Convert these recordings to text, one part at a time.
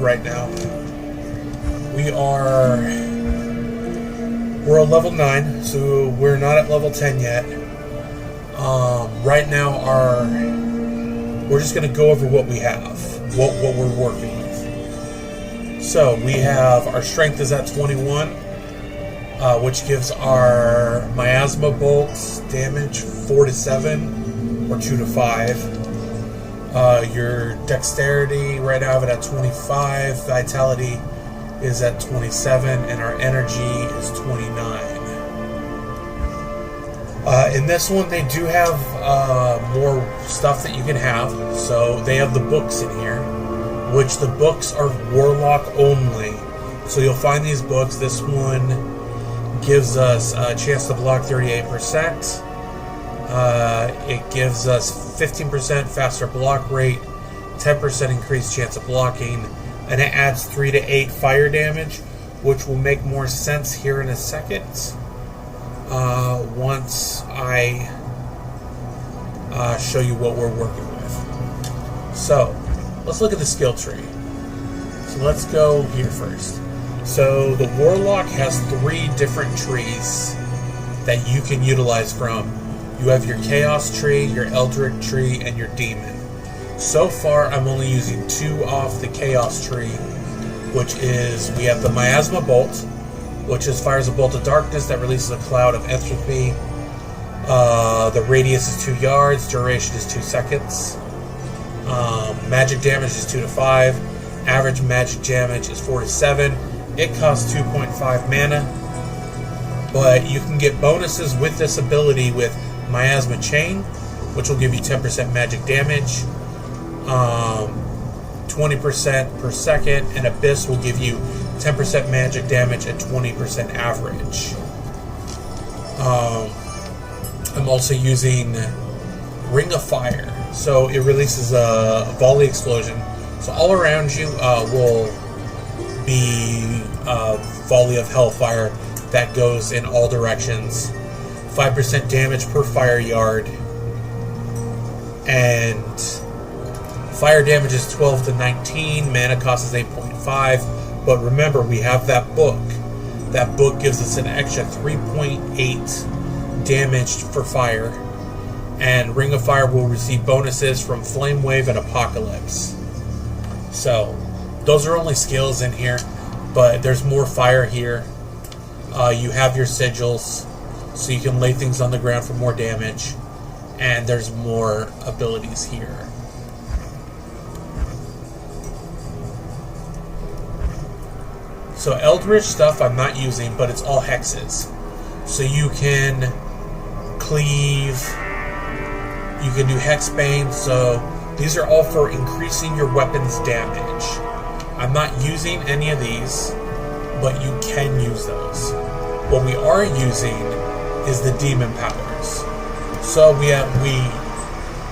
Right now. We're at level 9, so we're not at level 10 yet. Right now we're just going to go over what we have, what we're working with. So we have, our strength is at 21, which gives our miasma bolts damage 4 to 7 or 2 to 5. Your dexterity, right now I have it at 25, vitality is at 27, and our energy is 29. In this one, they do have more stuff that you can have. So they have the books in here, which the books are Warlock only. So you'll find these books. This one gives us a chance to block 38%. It gives us 15% faster block rate, 10% increased chance of blocking, and it adds 3 to 8 fire damage, which will make more sense here in a second. Once I show you what we're working with. So, let's look at the skill tree. So let's go here first. So the Warlock has 3 different trees that you can utilize from. You have your Chaos tree, your Eldritch tree, and your Demon. So far, I'm only using 2 off the Chaos tree, which is, we have the Miasma Bolt, which fires a bolt of darkness that releases a cloud of entropy. The radius is 2 yards, duration is 2 seconds. Magic damage is 2 to 5. Average magic damage is 4 to 7. It costs 2.5 mana. But you can get bonuses with this ability with Miasma Chain, which will give you 10% magic damage, 20% per second, and Abyss will give you 10% magic damage at 20% average. I'm also using Ring of Fire, so it releases a volley explosion. So all around you will be a volley of hellfire that goes in all directions. 5% damage per fire yard, and fire damage is 12 to 19, mana cost is 8.5, but remember, we have that book. That book gives us an extra 3.8 damage for fire, and Ring of Fire will receive bonuses from Flame Wave and Apocalypse. So, those are only skills in here, but there's more fire here. You have your sigils, so you can lay things on the ground for more damage, and there's more abilities here. So Eldritch stuff I'm not using, but it's all hexes. So you can cleave, you can do Hexbane, so these are all for increasing your weapon's damage. I'm not using any of these, but you can use those. What we are using is the demon powers. So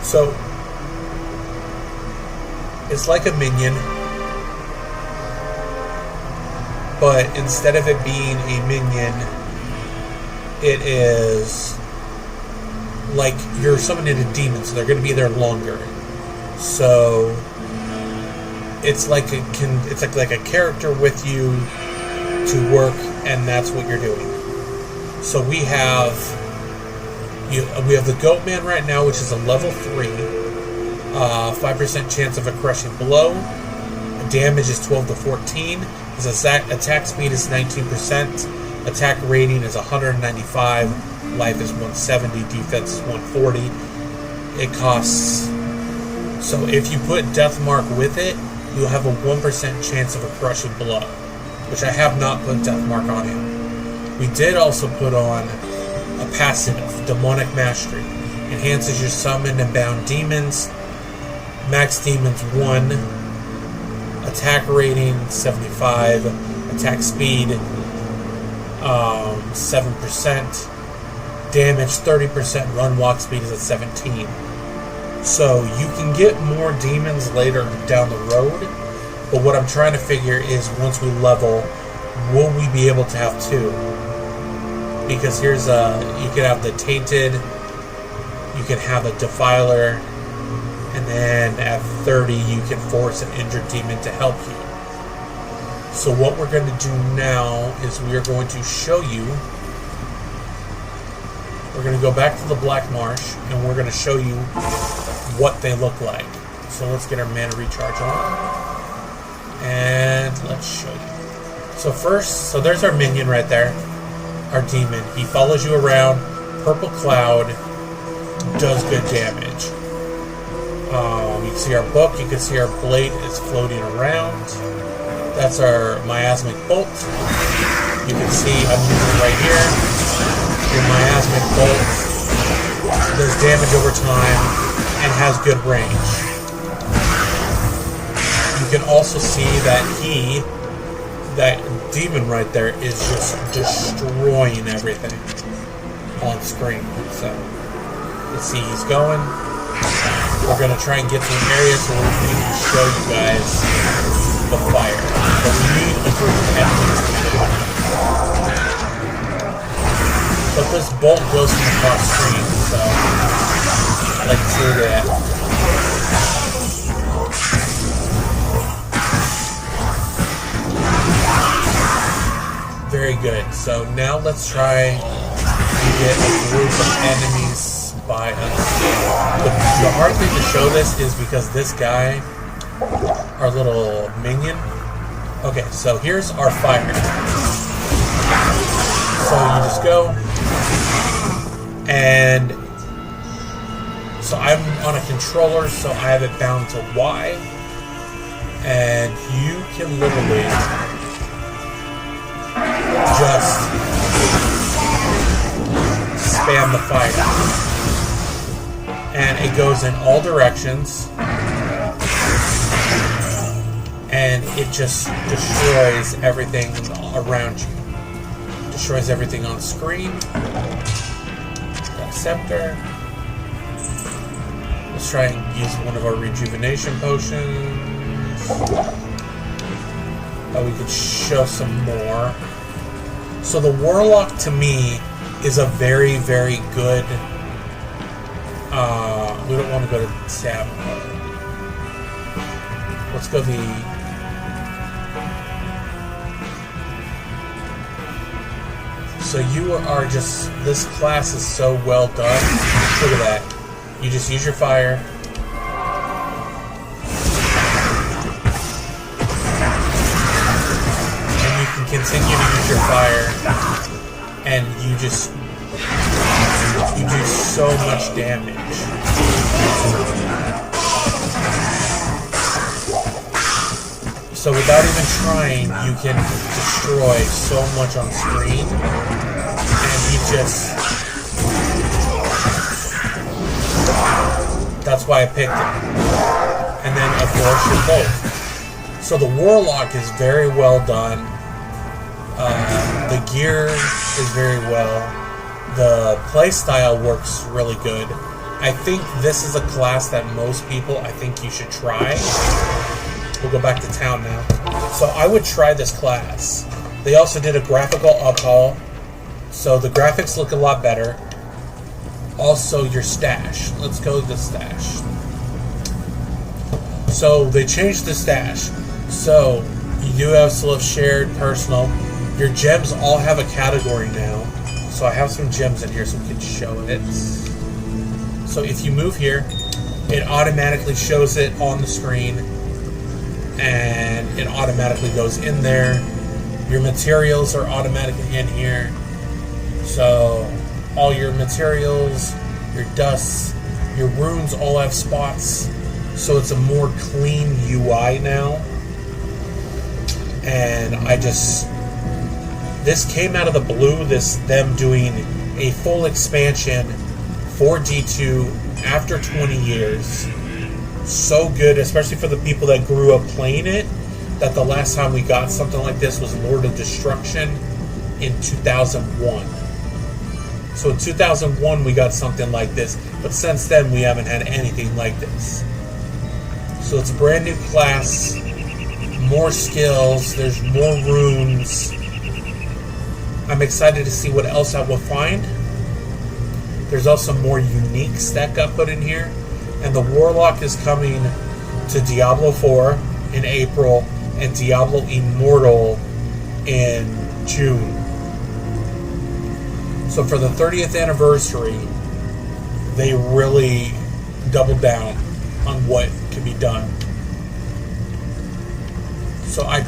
so it's like a minion, but instead of it being a minion, it is like you're summoning a demon, so they're going to be there longer. So it's like like a character with you to work, and that's what you're doing. So we have the Goatman right now, which is a level 3, 5% chance of a crushing blow. Damage is 12 to 14. His attack speed is 19%. Attack rating is 195. Life is 170. Defense is 140. It costs. So if you put Deathmark with it, you'll have a 1% chance of a crushing blow, which I have not put Deathmark on him. We did also put on a passive, Demonic Mastery. Enhances your summoned and bound demons. Max demons 1. Attack rating 75. Attack speed 7%. Damage 30%. Run walk speed is at 17. So you can get more demons later down the road. But what I'm trying to figure is, once we level, will we be able to have 2? Because here's you can have the Tainted, you can have a Defiler, and then at 30 you can force an injured demon to help you. So what we're going to do now is we are going to show you. We're going to go back to the Black Marsh, and we're going to show you what they look like. So let's get our mana recharge on. And let's show you. So first, so there's our minion right there. Our demon. He follows you around. Purple cloud. Does good damage. You can see our book. You can see our blade is floating around. That's our miasmic bolt. You can see I'm using it right here. Your miasmic bolt does damage over time and has good range. You can also see that that demon right there, is just destroying everything on screen. So let's see, he's going. We're going to try and get to an area so we can show you guys the fire. But we need a group of enemies to do it. But this bolt goes from across screen, so let's do that. Very good. So now let's try to get a group of enemies by us. The hard thing to show this is because this guy, our little minion. Okay, so here's our fire. So you just go, and so I'm on a controller, so I have it bound to Y, and you can literally just spam the fire, and it goes in all directions, and it just destroys everything around you. Destroys everything on screen. Got a scepter. Let's try and use one of our rejuvenation potions. We could show some more. So the Warlock, to me, is a very, very good... we don't want to go to Diablo. Let's go the... So you are just... This class is so well done. Look at that. You just use your fire. And you can continue to use your fire. And you just... You do so much damage. So without even trying, you can destroy so much on screen. And he just... That's why I picked it. And then, of course, your bolt. So the Warlock is very well done. The gear is very well. The playstyle works really good. I think this is a class that most people, I think you should try. We'll go back to town now. So I would try this class. They also did a graphical uphaul, so the graphics look a lot better. Also, your stash. Let's go to the stash. So they changed the stash. So you do have still have shared, personal. Your gems all have a category now. So I have some gems in here so we can show it. So if you move here, it automatically shows it on the screen. And it automatically goes in there. Your materials are automatically in here. So all your materials, your dusts, your runes all have spots. So it's a more clean UI now. And this came out of the blue, them doing a full expansion for D2 after 20 years. So good, especially for the people that grew up playing it, that the last time we got something like this was Lord of Destruction in 2001. So in 2001 we got something like this, but since then we haven't had anything like this. So it's a brand new class, more skills, there's more runes. I'm excited to see what else I will find. There's also more uniques that got put in here. And the Warlock is coming to Diablo 4 in April, and Diablo Immortal in June. So for the 30th anniversary, they really doubled down on what can be done. So I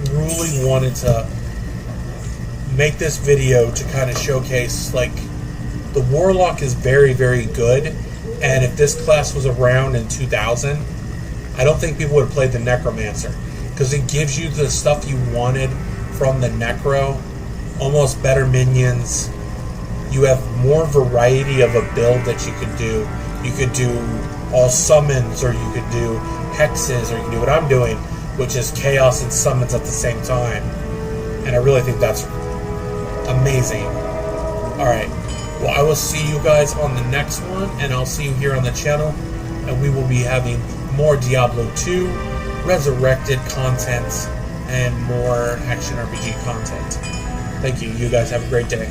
truly wanted to make this video to kind of showcase, like, the Warlock is very, very good, and if this class was around in 2000, I don't think people would have played the Necromancer, because it gives you the stuff you wanted from the Necro, almost better minions. You have more variety of a build that you could do. You could do all summons, or you could do hexes, or you could do what I'm doing, which is chaos and summons at the same time. And I really think that's amazing. Alright, well, I will see you guys on the next one, and I'll see you here on the channel, and we will be having more Diablo 2, Resurrected content, and more action RPG content. Thank you. You guys have a great day.